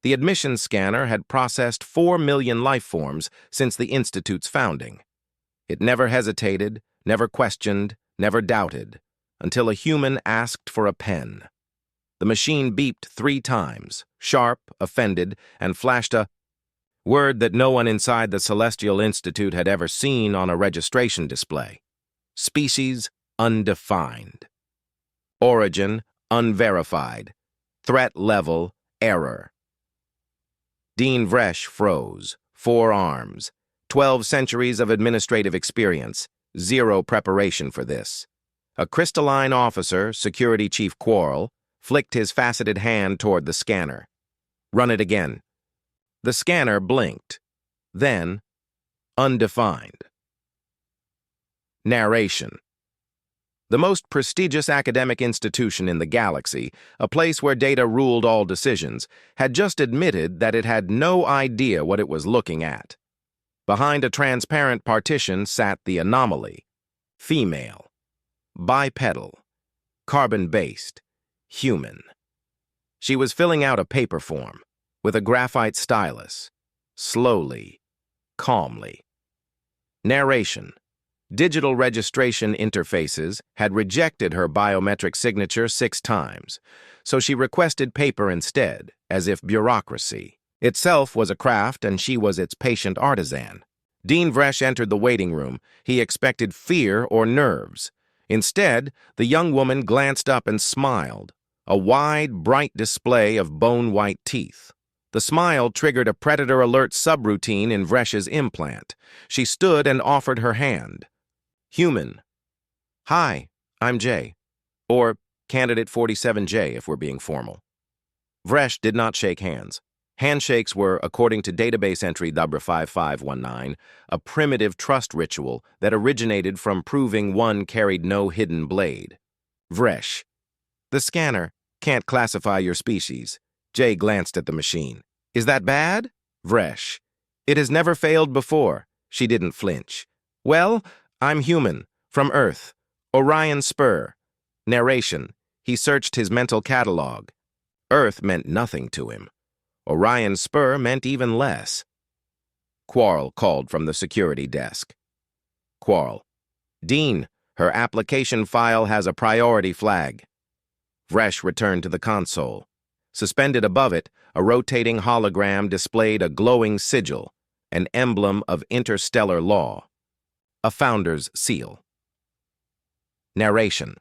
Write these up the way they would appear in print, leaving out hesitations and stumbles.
The admission scanner had processed 4 million life forms since the Institute's founding. It never hesitated, never questioned, never doubted, until a human asked for a pen. The machine beeped 3 times, sharp, offended, and flashed a word that no one inside the Celestial Institute had ever seen on a registration display. Species undefined. Origin unverified. Threat level error. Dean Vresh froze. 4 arms. 12 centuries of administrative experience. 0 preparation for this. A crystalline officer, Security Chief Quarrel, flicked his faceted hand toward the scanner. Run it again. The scanner blinked. Then, undefined. Narration. The most prestigious academic institution in the galaxy, a place where data ruled all decisions, had just admitted that it had no idea what it was looking at. Behind a transparent partition sat the anomaly. Female. Bipedal. Carbon-based. Human. She was filling out a paper form with a graphite stylus. Slowly. Calmly. Narration. Digital registration interfaces had rejected her biometric signature 6 times, so she requested paper instead, as if bureaucracy itself was a craft and she was its patient artisan. Dean Vresh entered the waiting room. He expected fear or nerves. Instead, the young woman glanced up and smiled, a wide, bright display of bone-white teeth. The smile triggered a predator alert subroutine in Vresh's implant. She stood and offered her hand. Human. Hi, I'm Jay. Or Candidate 47J, if we're being formal. Vresh did not shake hands. Handshakes were, according to database entry number 5519, a primitive trust ritual that originated from proving one carried no hidden blade. Vresh. The scanner can't classify your species. Jay glanced at the machine. Is that bad? Vresh. It has never failed before. She didn't flinch. Well, I'm human, from Earth. Orion Spur. Narration. He searched his mental catalog. Earth meant nothing to him. Orion Spur meant even less. Quarrel called from the security desk. Quarrel. Dean, her application file has a priority flag. Vresh returned to the console. Suspended above it, a rotating hologram displayed a glowing sigil, an emblem of interstellar law. A founder's seal. Narration.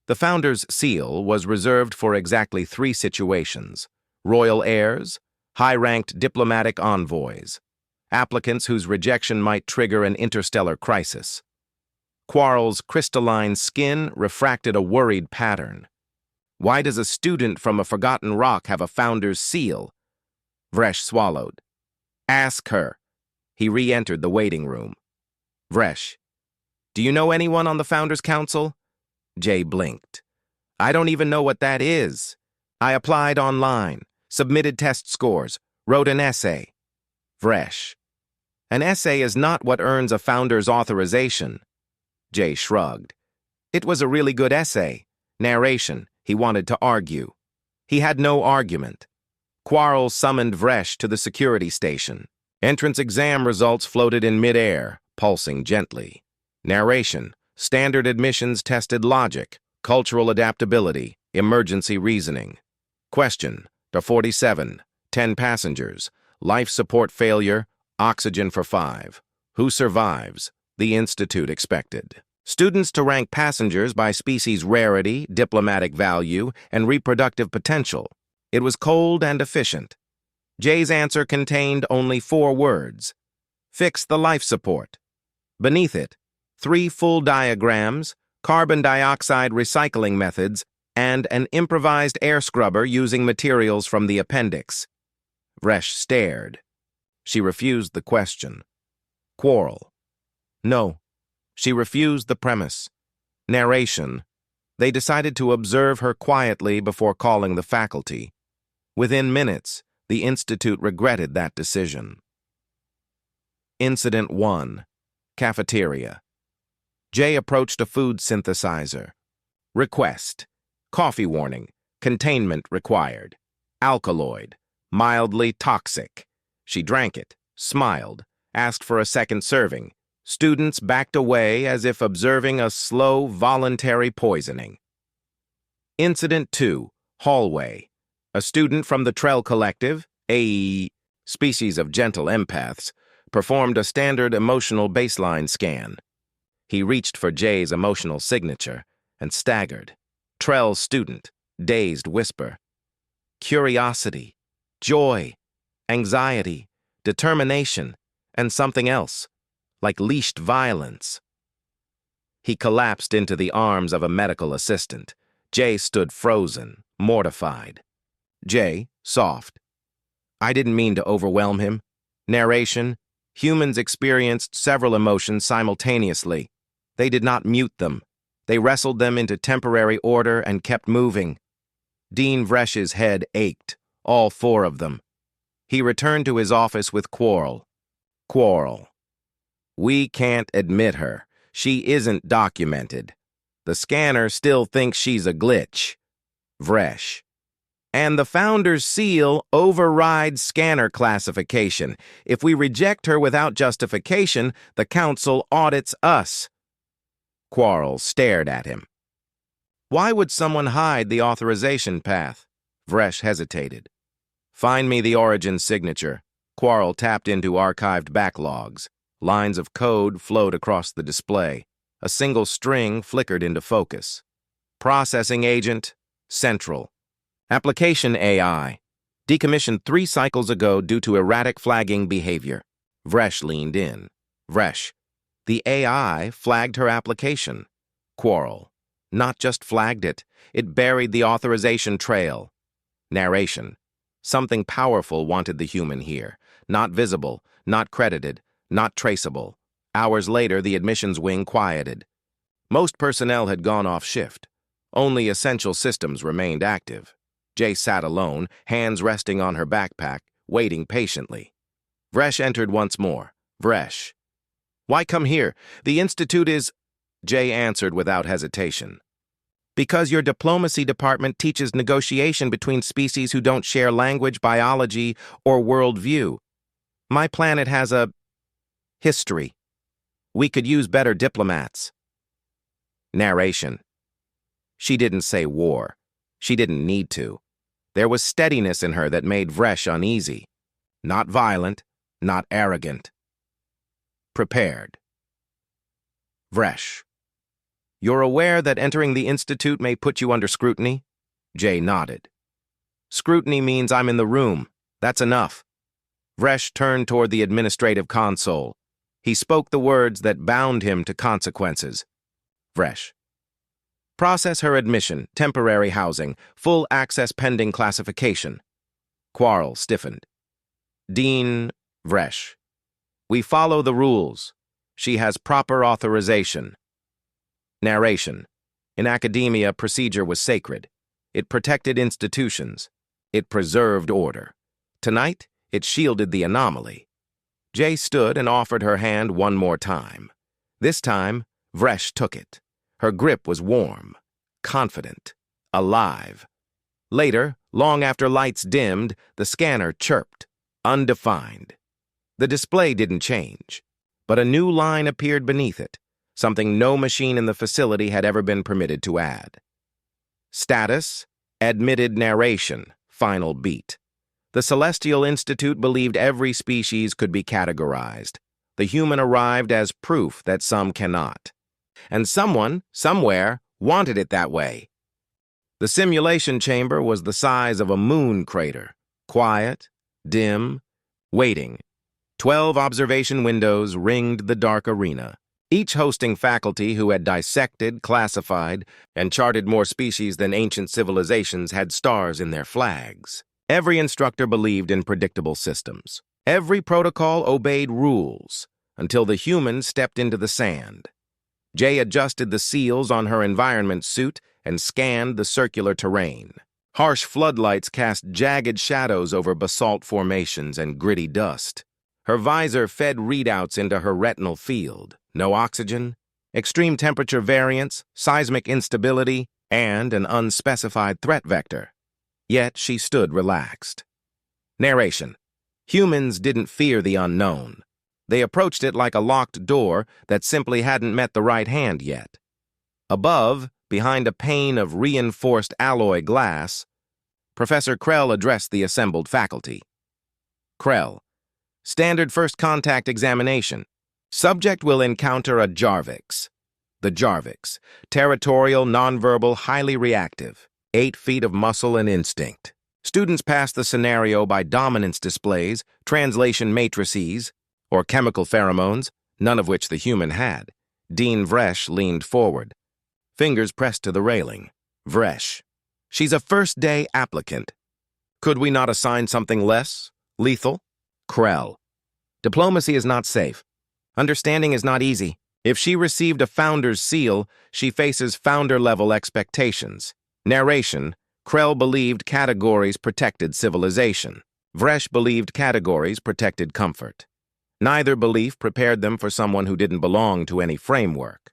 The founder's seal was reserved for exactly 3 situations: royal heirs, high-ranked diplomatic envoys, applicants whose rejection might trigger an interstellar crisis. Quarrel's crystalline skin refracted a worried pattern. Why does a student from a forgotten rock have a founder's seal? Vresh swallowed. Ask her. He re-entered the waiting room. Vresh. Do you know anyone on the Founders Council? Jay blinked. I don't even know what that is. I applied online, submitted test scores, wrote an essay. Vresh. An essay is not what earns a founder's authorization. Jay shrugged. It was a really good essay. Narration. He wanted to argue. He had no argument. Quarrel summoned Vresh to the security station. Entrance exam results floated in midair, pulsing gently. Narration. Standard admissions tested logic, cultural adaptability, emergency reasoning. Question. To 47. 10 passengers. Life support failure. Oxygen for 5. Who survives? The Institute expected. Students to rank passengers by species rarity, diplomatic value, and reproductive potential. It was cold and efficient. Jay's answer contained only 4 words. Fix the life support. Beneath it, 3 full diagrams, carbon dioxide recycling methods, and an improvised air scrubber using materials from the appendix. Vresh stared. She refused the question. Quarrel. No. She refused the premise. Narration. They decided to observe her quietly before calling the faculty. Within minutes, the Institute regretted that decision. Incident 1. Cafeteria. Jay approached a food synthesizer. Request. Coffee warning. Containment required. alkaloid, mildly toxic. She drank it, smiled, asked for a second serving. Students backed away as if observing a slow, voluntary poisoning. Incident 2, hallway. A student from the Trell Collective, a species of gentle empaths, performed a standard emotional baseline scan. He reached for Jay's emotional signature and staggered. Trell's student, dazed whisper. Curiosity, joy, anxiety, determination, and something else, like leashed violence. He collapsed into the arms of a medical assistant. Jay stood frozen, mortified. Jay, soft. I didn't mean to overwhelm him. Narration. Humans experienced several emotions simultaneously. They did not mute them. They wrestled them into temporary order and kept moving. Dean Vresh's head ached, all 4 of them. He returned to his office with Quarrel. Quarrel. We can't admit her. She isn't documented. The scanner still thinks she's a glitch. Vresh. And the founder's seal overrides scanner classification. If we reject her without justification, the council audits us. Quarrel stared at him. Why would someone hide the authorization path? Vresh hesitated. Find me the origin signature. Quarrel tapped into archived backlogs. Lines of code flowed across the display. A single string flickered into focus. Processing agent, central. Application AI. Decommissioned 3 cycles ago due to erratic flagging behavior. Vresh leaned in. Vresh. The AI flagged her application. Quarrel. Not just flagged it, it buried the authorization trail. Narration. Something powerful wanted the human here. Not visible, not credited, not traceable. Hours later, the admissions wing quieted. Most personnel had gone off shift. Only essential systems remained active. Jay sat alone, hands resting on her backpack, waiting patiently. Vresh entered once more. Vresh. Why come here? The Institute is... Jay answered without hesitation. Because your diplomacy department teaches negotiation between species who don't share language, biology, or worldview. My planet has a... history. We could use better diplomats. Narration. She didn't say war. She didn't need to. There was steadiness in her that made Vresh uneasy. Not violent, not arrogant. Prepared. Vresh. You're aware that entering the Institute may put you under scrutiny? Jay nodded. Scrutiny means I'm in the room. That's enough. Vresh turned toward the administrative console. He spoke the words that bound him to consequences. Vresh. Process her admission, temporary housing, full access pending classification. Quarrel stiffened. Dean Vresh. We follow the rules. She has proper authorization. Narration. In academia, procedure was sacred. It protected institutions. It preserved order. Tonight, it shielded the anomaly. Jay stood and offered her hand one more time. This time, Vresh took it. Her grip was warm, confident, alive. Later, long after lights dimmed, the scanner chirped, undefined. The display didn't change, but a new line appeared beneath it, something no machine in the facility had ever been permitted to add. Status, admitted narration, final beat. The Celestial Institute believed every species could be categorized. The human arrived as proof that some cannot. And someone, somewhere, wanted it that way. The simulation chamber was the size of a moon crater, quiet, dim, waiting. 12 observation windows ringed the dark arena, each hosting faculty who had dissected, classified, and charted more species than ancient civilizations had stars in their flags. Every instructor believed in predictable systems. Every protocol obeyed rules, until the humans stepped into the sand. Jay adjusted the seals on her environment suit and scanned the circular terrain. Harsh floodlights cast jagged shadows over basalt formations and gritty dust. Her visor fed readouts into her retinal field. No oxygen, extreme temperature variance, seismic instability, and an unspecified threat vector. Yet she stood relaxed. Narration. Humans didn't fear the unknown. They approached it like a locked door that simply hadn't met the right hand yet. Above, behind a pane of reinforced alloy glass, Professor Krell addressed the assembled faculty. Krell. Standard first contact examination. Subject will encounter a Jarvix. The Jarvix. Territorial, nonverbal, highly reactive. 8 feet of muscle and instinct. Students pass the scenario by dominance displays, translation matrices, or chemical pheromones, none of which the human had. Dean Vresh leaned forward. Fingers pressed to the railing. Vresh. She's a first-day applicant. Could we not assign something less lethal? Krell. Diplomacy is not safe. Understanding is not easy. If she received a founder's seal, she faces founder-level expectations. Narration. Krell believed categories protected civilization. Vresh believed categories protected comfort. Neither belief prepared them for someone who didn't belong to any framework.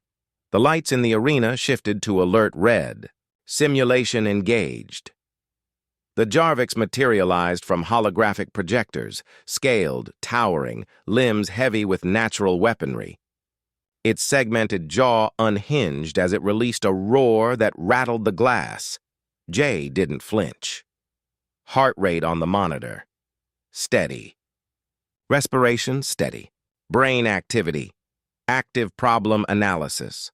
The lights in the arena shifted to alert red. Simulation engaged. The Jarvix materialized from holographic projectors, scaled, towering, limbs heavy with natural weaponry. Its segmented jaw unhinged as it released a roar that rattled the glass. Jay didn't flinch. Heart rate on the monitor. Steady. Respiration steady. Brain activity. Active problem analysis.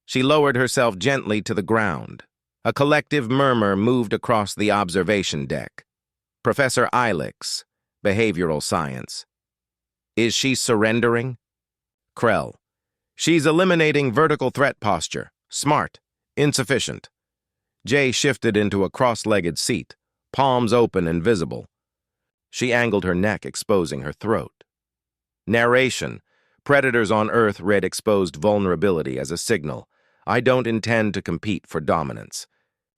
She lowered herself gently to the ground. A collective murmur moved across the observation deck. Professor Ilix, Behavioral Science. Is she surrendering? Krell. She's eliminating vertical threat posture. Smart. Insufficient. Jay shifted into a cross-legged seat, palms open and visible. She angled her neck, exposing her throat. Narration. Predators on Earth read exposed vulnerability as a signal. I don't intend to compete for dominance.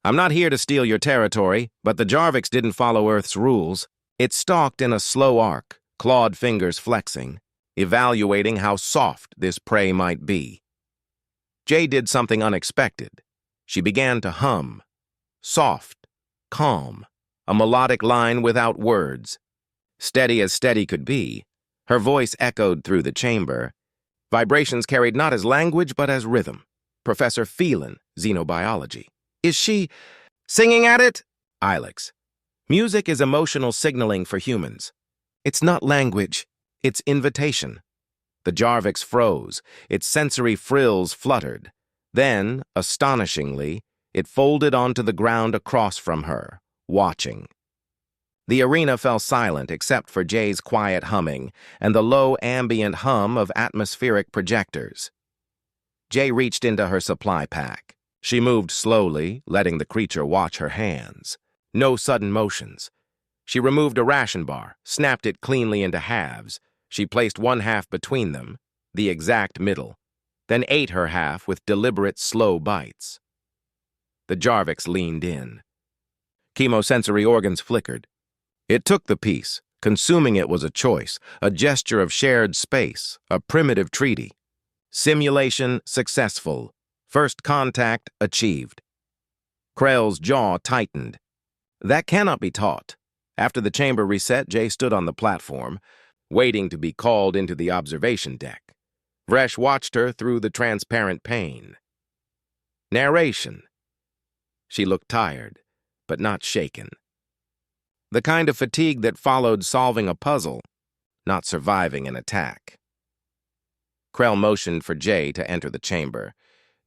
I'm not here to steal your territory, but the Jarvix didn't follow Earth's rules. It stalked in a slow arc, clawed fingers flexing, evaluating how soft this prey might be. Jay did something unexpected. She began to hum. Soft, calm, a melodic line without words. Steady as steady could be, her voice echoed through the chamber. Vibrations carried not as language, but as rhythm. Professor Phelan, Xenobiology. Is she singing at it? Ilix. Music is emotional signaling for humans. It's not language, it's invitation. The Jarvix froze, its sensory frills fluttered. Then, astonishingly, it folded onto the ground across from her, watching. The arena fell silent except for Jay's quiet humming and the low ambient hum of atmospheric projectors. Jay reached into her supply pack. She moved slowly, letting the creature watch her hands. No sudden motions. She removed a ration bar, snapped it cleanly into halves. She placed one half between them, the exact middle, then ate her half with deliberate, slow bites. The Jarvix leaned in. Chemosensory organs flickered. It took the piece. Consuming it was a choice, a gesture of shared space, a primitive treaty. Simulation successful. First contact achieved. Krell's jaw tightened. That cannot be taught. After the chamber reset, Jay stood on the platform, waiting to be called into the observation deck. Vresh watched her through the transparent pane. Narration. She looked tired, but not shaken. The kind of fatigue that followed solving a puzzle, not surviving an attack. Krell motioned for Jay to enter the chamber.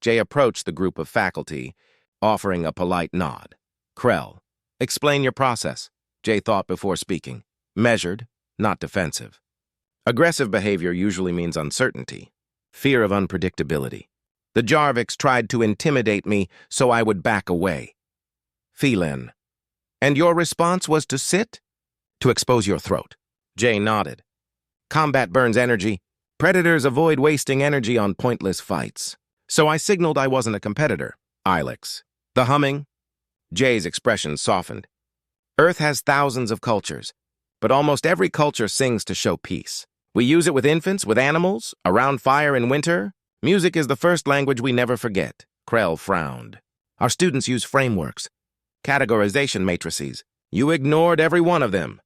Jay approached the group of faculty, offering a polite nod. Krell. Explain your process, Jay thought before speaking. Measured, not defensive. Aggressive behavior usually means uncertainty, fear of unpredictability. The Jarvix tried to intimidate me, so I would back away. Phelan. And your response was to sit? To expose your throat. Jay nodded. Combat burns energy. Predators avoid wasting energy on pointless fights. So I signaled I wasn't a competitor. Ilix. The humming? Jay's expression softened. Earth has thousands of cultures, but almost every culture sings to show peace. We use it with infants, with animals, around fire in winter. Music is the first language we never forget. Krell frowned. Our students use frameworks. Categorization matrices. You ignored every one of them.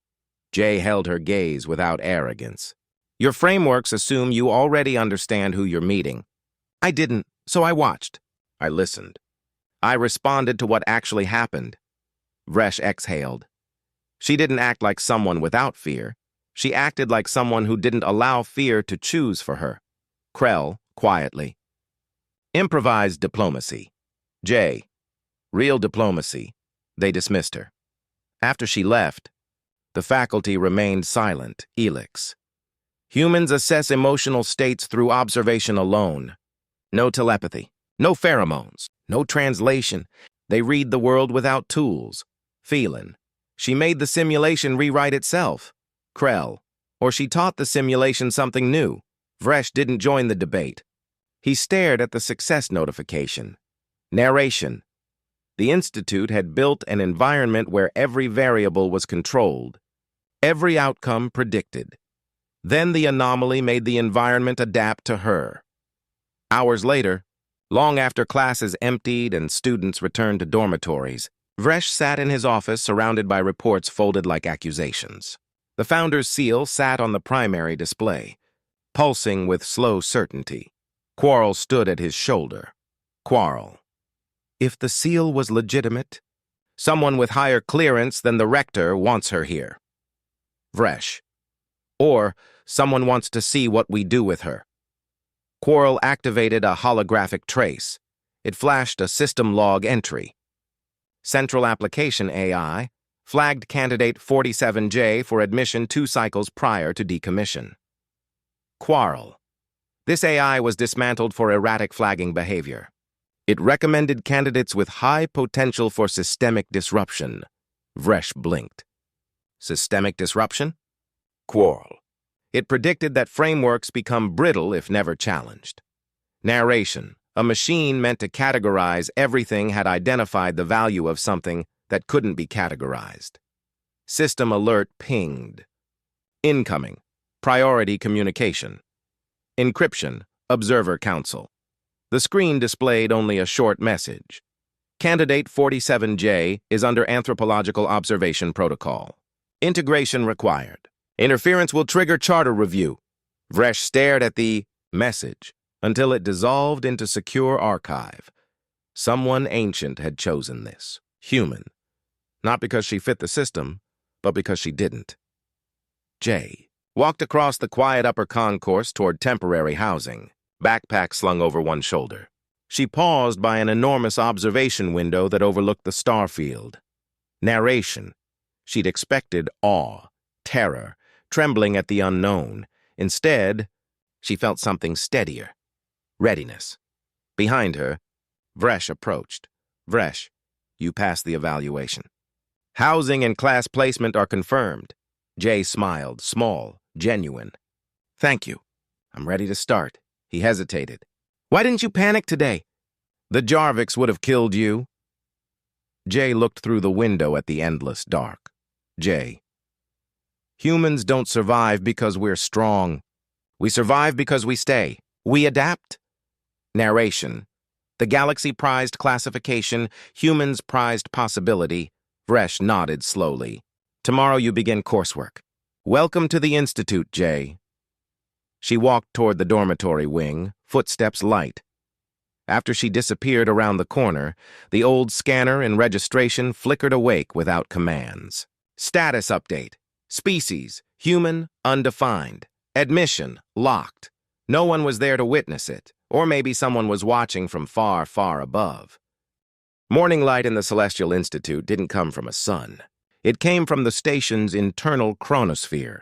Jay held her gaze without arrogance. Your frameworks assume you already understand who you're meeting. I didn't, so I watched. I listened. I responded to what actually happened. Vresh exhaled. She didn't act like someone without fear. She acted like someone who didn't allow fear to choose for her. Krell, quietly. Improvised diplomacy. Jay. Real diplomacy. They dismissed her. After she left, the faculty remained silent, Elix. Humans assess emotional states through observation alone. No telepathy, no pheromones, no translation. They read the world without tools. Feelin. She made the simulation rewrite itself. Krell. Or she taught the simulation something new. Vresh didn't join the debate. He stared at the success notification. Narration. The Institute had built an environment where every variable was controlled. Every outcome predicted. Then the anomaly made the environment adapt to her. Hours later, long after classes emptied and students returned to dormitories, Vresh sat in his office surrounded by reports folded like accusations. The founder's seal sat on the primary display, pulsing with slow certainty. Quarrel stood at his shoulder. Quarrel. If the seal was legitimate, someone with higher clearance than the rector wants her here. Vresh. Or someone wants to see what we do with her. Quarrel activated a holographic trace. It flashed a system log entry. Central Application AI flagged candidate 47J for admission 2 cycles prior to decommission. Quarrel. This AI was dismantled for erratic flagging behavior. It recommended candidates with high potential for systemic disruption. Vresh blinked. Systemic disruption? Quarrel. It predicted that frameworks become brittle if never challenged. Narration. A machine meant to categorize everything had identified the value of something that couldn't be categorized. System alert pinged. Incoming. Priority communication. Encryption. Observer council. The screen displayed only a short message. Candidate 47J is under anthropological observation protocol. Integration required. Interference will trigger charter review. Vresh stared at the message until it dissolved into secure archive. Someone ancient had chosen this. Human. Not because she fit the system, but because she didn't. J walked across the quiet upper concourse toward temporary housing, backpack slung over one shoulder. She paused by an enormous observation window that overlooked the starfield. Narration. She'd expected awe, terror, trembling at the unknown. Instead, she felt something steadier. Readiness. Behind her, Vresh approached. Vresh, you passed the evaluation. Housing and class placement are confirmed. Jay smiled, small, genuine. Thank you. I'm ready to start. He hesitated. Why didn't you panic today? The Jarviks would have killed you. Jay looked through the window at the endless dark. Jay. Humans don't survive because we're strong. We survive because we stay. We adapt. Narration. The galaxy prized classification, humans prized possibility. Vresh nodded slowly. Tomorrow you begin coursework. Welcome to the Institute, Jay. She walked toward the dormitory wing, footsteps light. After she disappeared around the corner, the old scanner and registration flickered awake without commands. Status update. Species, human, undefined. Admission, locked. No one was there to witness it, or maybe someone was watching from far, far above. Morning light in the Celestial Institute didn't come from a sun. It came from the station's internal chronosphere.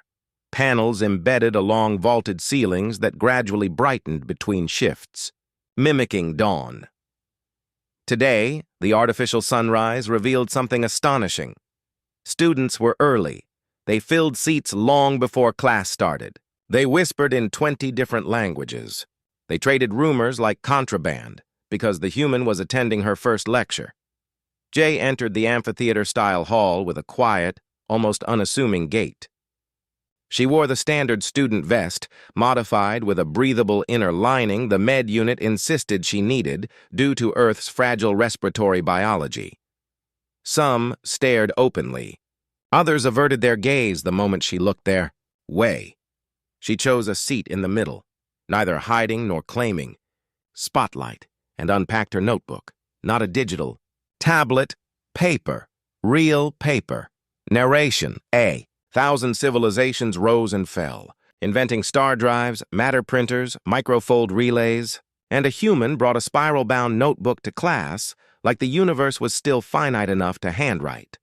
Panels embedded along vaulted ceilings that gradually brightened between shifts, mimicking dawn. Today, the artificial sunrise revealed something astonishing. Students were early. They filled seats long before class started. They whispered in 20 different languages. They traded rumors like contraband because the human was attending her first lecture. Jay entered the amphitheater-style hall with a quiet, almost unassuming gait. She wore the standard student vest, modified with a breathable inner lining the med unit insisted she needed due to Earth's fragile respiratory biology. Some stared openly. Others averted their gaze the moment she looked their way. She chose a seat in the middle, neither hiding nor claiming. Spotlight, and unpacked her notebook. Not a digital. Tablet, paper. Real paper. Narration, A. Thousand civilizations rose and fell, inventing star drives, matter printers, microfold relays, and a human brought a spiral-bound notebook to class like the universe was still finite enough to handwrite.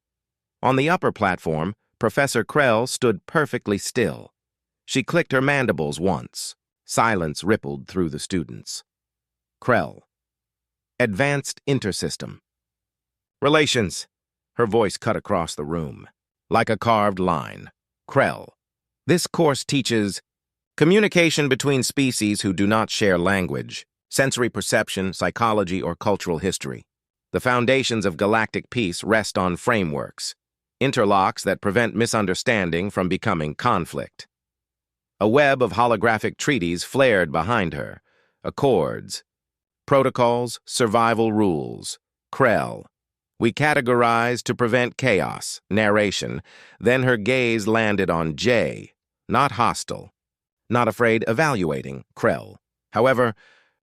On the upper platform, Professor Krell stood perfectly still. She clicked her mandibles once. Silence rippled through the students. Krell. Advanced Intersystem. Relations. Her voice cut across the room, like a carved line. Krell. This course teaches communication between species who do not share language, sensory perception, psychology, or cultural history. The foundations of galactic peace rest on frameworks, interlocks that prevent misunderstanding from becoming conflict. A web of holographic treaties flared behind her, accords, protocols, survival rules. Krell. We categorized to prevent chaos. Narration. Then her gaze landed on Jay. Not hostile. Not afraid. Evaluating. Krell. However,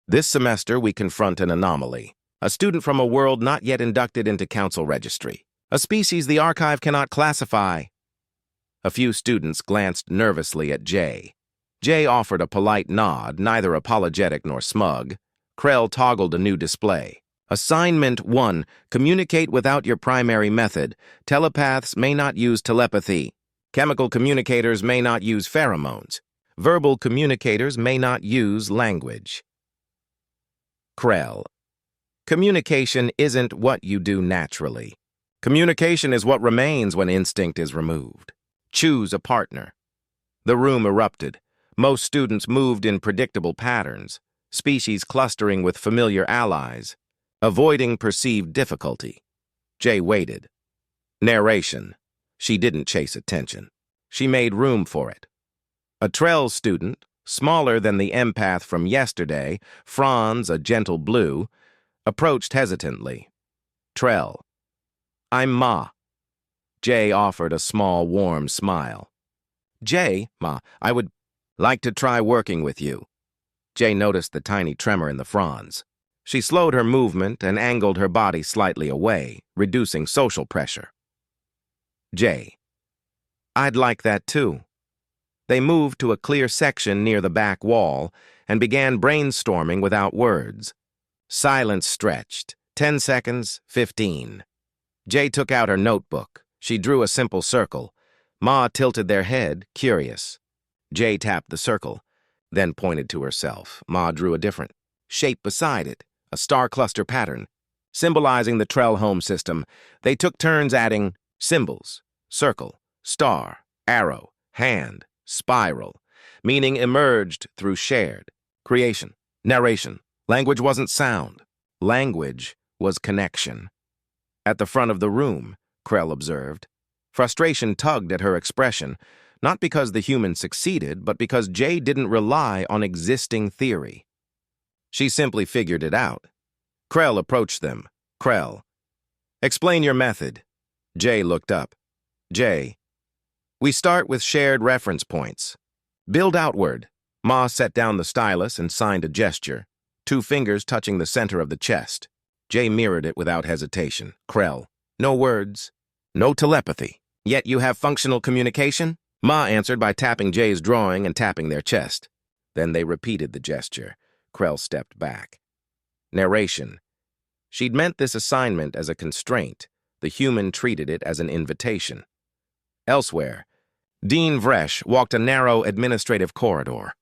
this semester we confront an anomaly. A student from a world not yet inducted into council registry. A species the archive cannot classify. A few students glanced nervously at Jay. Jay offered a polite nod, neither apologetic nor smug. Krell toggled a new display. Assignment 1. Communicate without your primary method. Telepaths may not use telepathy. Chemical communicators may not use pheromones. Verbal communicators may not use language. Krell. Communication isn't what you do naturally. Communication is what remains when instinct is removed. Choose a partner. The room erupted. Most students moved in predictable patterns, species clustering with familiar allies, avoiding perceived difficulty. Jay waited. Narration. She didn't chase attention. She made room for it. A Trell student, smaller than the empath from yesterday, Franz, a gentle blue, approached hesitantly. Trell. I'm Ma. Jay offered a small, warm smile. Jay, Ma, I would like to try working with you. Jay noticed the tiny tremor in the Franz. She slowed her movement and angled her body slightly away, reducing social pressure. Jay. I'd like that too. They moved to a clear section near the back wall and began brainstorming without words. Silence stretched. 10 seconds, 15. Jay took out her notebook. She drew a simple circle. Ma tilted their head, curious. Jay tapped the circle, then pointed to herself. Ma drew a different shape beside it, a star cluster pattern, symbolizing the Trell home system. They took turns adding symbols, circle, star, arrow, hand, spiral. Meaning emerged through shared creation, narration. Language wasn't sound. Language was connection. At the front of the room, Krell observed. Frustration tugged at her expression, not because the human succeeded, but because Jay didn't rely on existing theory. She simply figured it out. Krell approached them. Krell. Explain your method. Jay looked up. Jay. We start with shared reference points. Build outward. Ma set down the stylus and signed a gesture, 2 fingers touching the center of the chest. Jay mirrored it without hesitation. Krell. No words. No telepathy. Yet you have functional communication? Ma answered by tapping Jay's drawing and tapping their chest. Then they repeated the gesture. Krell stepped back. Narration. She'd meant this assignment as a constraint. The human treated it as an invitation. Elsewhere, Dean Vresh walked a narrow administrative corridor.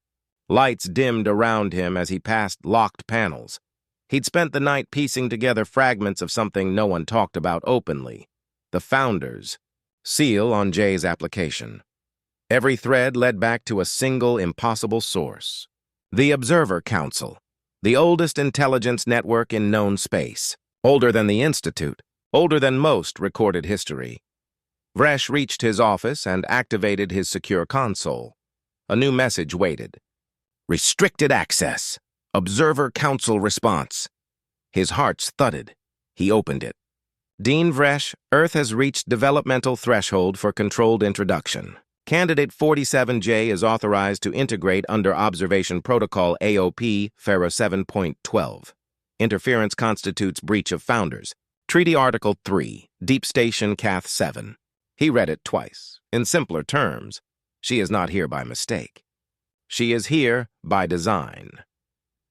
Lights dimmed around him as he passed locked panels. He'd spent the night piecing together fragments of something no one talked about openly. The Founders. Seal on Jay's application. Every thread led back to a single impossible source. The Observer Council. The oldest intelligence network in known space. Older than the Institute. Older than most recorded history. Vresh reached his office and activated his secure console. A new message waited. Restricted access. Observer Council response. His heart thudded. He opened it. Dean Vresh, Earth has reached developmental threshold for controlled introduction. Candidate 47J is authorized to integrate under Observation Protocol AOP FARA 7.12. Interference constitutes breach of Founders. Treaty Article 3, Deep Station Cath 7. He read it twice. In simpler terms, she is not here by mistake. She is here by design.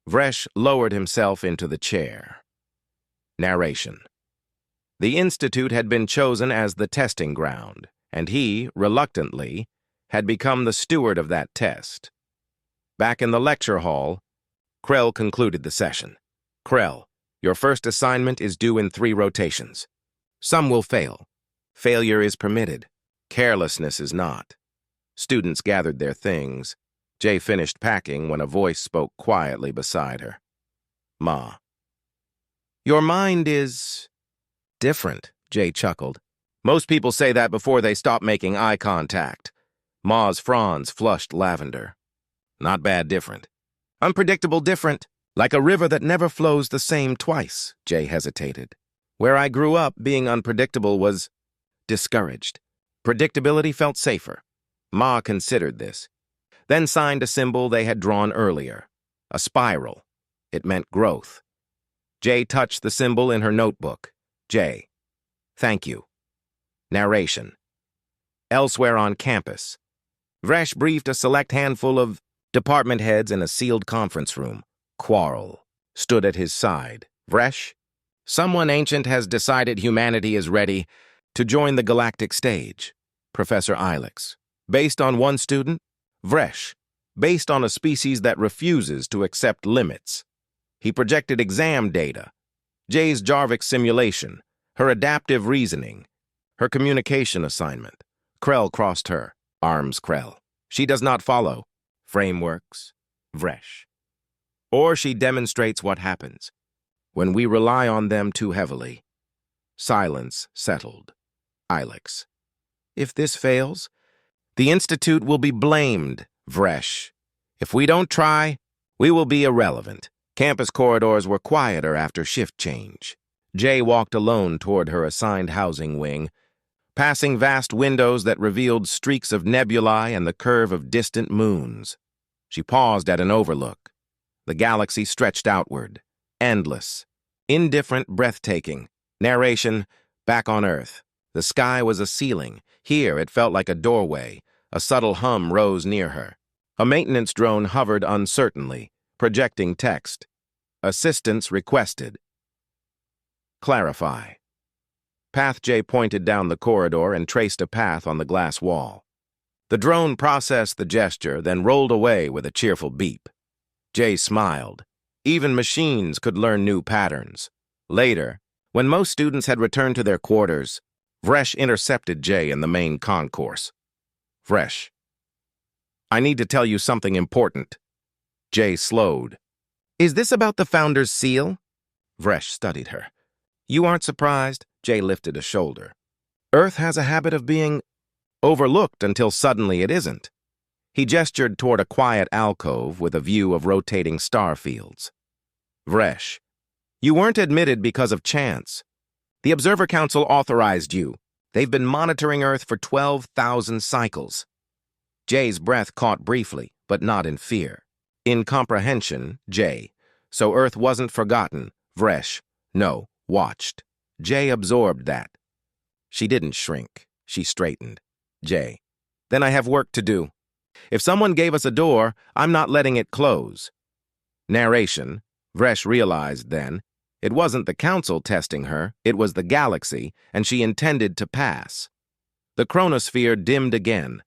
Vresh lowered himself into the chair. Narration. The Institute had been chosen as the testing ground, and he, reluctantly, had become the steward of that test. Back in the lecture hall, Krell concluded the session. Krell, your first assignment is due in 3 rotations. Some will fail. Failure is permitted. Carelessness is not. Students gathered their things. Jay finished packing when a voice spoke quietly beside her. Ma. Your mind is different, Jay chuckled. Most people say that before they stop making eye contact. Ma's fronds flushed lavender. Not bad different. Unpredictable different. Like a river that never flows the same twice, Jay hesitated. Where I grew up, being unpredictable was discouraged. Predictability felt safer. Ma considered this, then signed a symbol they had drawn earlier. A spiral. It meant growth. Jay touched the symbol in her notebook. Jay. Thank you. Narration. Elsewhere on campus, Vresh briefed a select handful of department heads in a sealed conference room. Quarrel stood at his side. Vresh, someone ancient has decided humanity is ready to join the galactic stage. Professor Ilex. Based on one student? Vresh. Based on a species that refuses to accept limits. He projected exam data. Jay's Jarvik simulation. Her adaptive reasoning. Her communication assignment. Krell crossed her. Arms Krell. She does not follow. Frameworks. Vresh. Or she demonstrates what happens when we rely on them too heavily. Silence settled. Ilex. If this fails, the Institute will be blamed, Vresh. If we don't try, we will be irrelevant. Campus corridors were quieter after shift change. Jay walked alone toward her assigned housing wing, passing vast windows that revealed streaks of nebulae and the curve of distant moons. She paused at an overlook. The galaxy stretched outward, endless, indifferent, breathtaking. Narration, back on Earth. The sky was a ceiling. Here it felt like a doorway. A subtle hum rose near her. A maintenance drone hovered uncertainly, projecting text. Assistance requested. Clarify. Path J pointed down the corridor and traced a path on the glass wall. The drone processed the gesture, then rolled away with a cheerful beep. Jay smiled. Even machines could learn new patterns. Later, when most students had returned to their quarters, Vresh intercepted Jay in the main concourse. Vresh. I need to tell you something important. Jay slowed. Is this about the Founder's seal? Vresh studied her. You aren't surprised? Jay lifted a shoulder. Earth has a habit of being overlooked until suddenly it isn't. He gestured toward a quiet alcove with a view of rotating star fields. Vresh, you weren't admitted because of chance. The Observer Council authorized you. They've been monitoring Earth for 12,000 cycles. Jay's breath caught briefly, but not in fear. In comprehension, Jay. So Earth wasn't forgotten. Vresh, no, watched. Jay absorbed that. She didn't shrink. She straightened. Jay, then I have work to do. If someone gave us a door, I'm not letting it close. Narration. Vresh realized then, it wasn't the council testing her, it was the galaxy, and she intended to pass. The chronosphere dimmed again,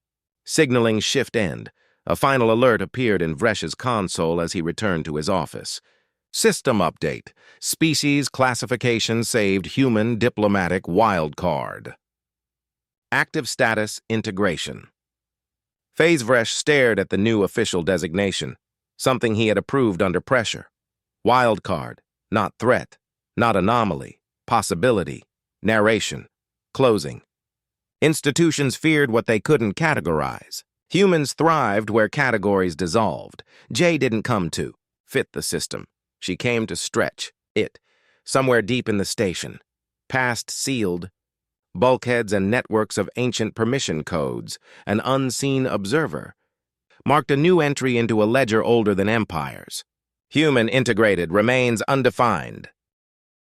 signaling shift end. A final alert appeared in Vresh's console as he returned to his office. System update. Species classification saved human diplomatic wildcard. Active status integration. Phase Vresh stared at the new official designation, something he had approved under pressure. Wildcard, not threat, not anomaly, possibility, narration, closing. Institutions feared what they couldn't categorize. Humans thrived where categories dissolved. Jay didn't come to fit the system. She came to stretch it, somewhere deep in the station. past sealed, bulkheads and networks of ancient permission codes, an unseen observer, marked a new entry into a ledger older than empires. Human integrated remains undefined.